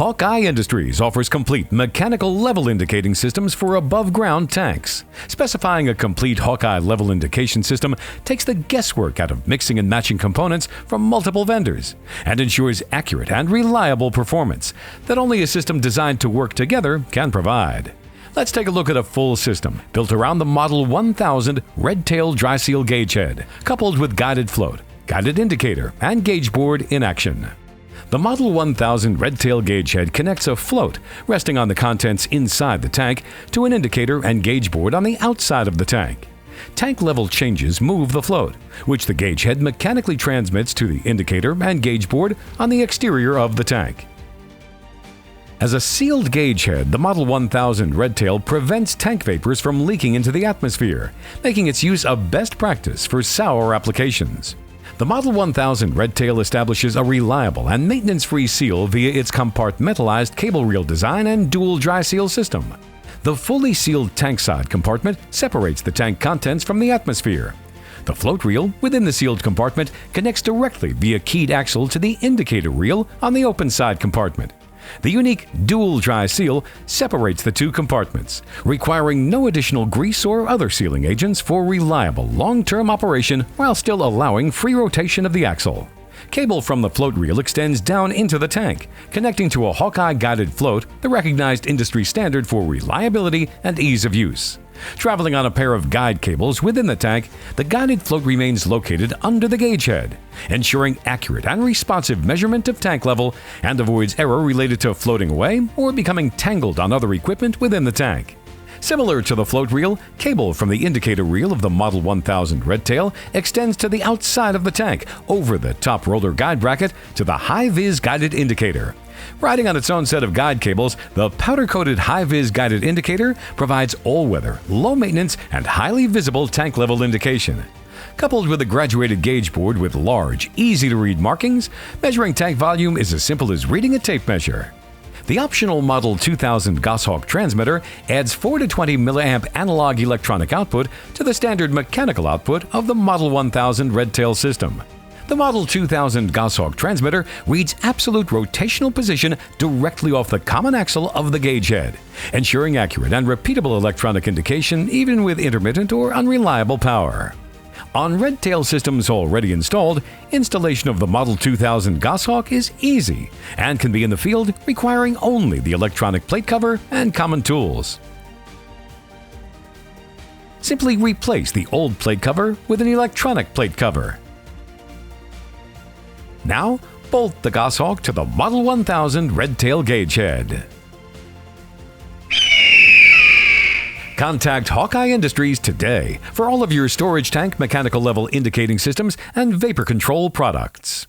Hawkeye Industries offers complete mechanical level indicating systems for above-ground tanks. Specifying a complete Hawkeye level indication system takes the guesswork out of mixing and matching components from multiple vendors and ensures accurate and reliable performance that only a system designed to work together can provide. Let's take a look at a full system built around the Model 1000 Redtail dry seal gauge head, coupled with guided float, guided indicator, and gauge board in action. The Model 1000 Redtail gauge head connects a float resting on the contents inside the tank to an indicator and gauge board on the outside of the tank. Tank level changes move the float, which the gauge head mechanically transmits to the indicator and gauge board on the exterior of the tank. As a sealed gauge head, the Model 1000 Redtail prevents tank vapors from leaking into the atmosphere, making its use a best practice for sour applications. The Model 1000 Redtail establishes a reliable and maintenance-free seal via its compartmentalized cable reel design and dual dry seal system. The fully sealed tank side compartment separates the tank contents from the atmosphere. The float reel within the sealed compartment connects directly via keyed axle to the indicator reel on the open side compartment. The unique dual dry seal separates the two compartments, requiring no additional grease or other sealing agents for reliable long-term operation while still allowing free rotation of the axle. Cable from the float reel extends down into the tank, connecting to a Hawkeye guided float, the recognized industry standard for reliability and ease of use. Traveling on a pair of guide cables within the tank, the guided float remains located under the gauge head, ensuring accurate and responsive measurement of tank level and avoids error related to floating away or becoming tangled on other equipment within the tank. Similar to the float reel, cable from the indicator reel of the Model 1000 Redtail extends to the outside of the tank over the top roller guide bracket to the high-vis guided indicator. Riding on its own set of guide cables, the powder-coated high-vis guided indicator provides all-weather, low-maintenance, and highly visible tank level indication. Coupled with a graduated gauge board with large, easy-to-read markings, measuring tank volume is as simple as reading a tape measure. The optional Model 2000 Goshawk transmitter adds 4 to 20 mA analog electronic output to the standard mechanical output of the Model 1000 Redtail system. The Model 2000 Goshawk transmitter reads absolute rotational position directly off the common axle of the gauge head, ensuring accurate and repeatable electronic indication even with intermittent or unreliable power. On Redtail systems already installed, installation of the Model 2000 Goshawk is easy and can be in the field requiring only the electronic plate cover and common tools. Simply replace the old plate cover with an electronic plate cover. Now, bolt the Goshawk to the Model 1000 Redtail gauge head. Contact Hawkeye Industries today for all of your storage tank mechanical level indicating systems and vapor control products.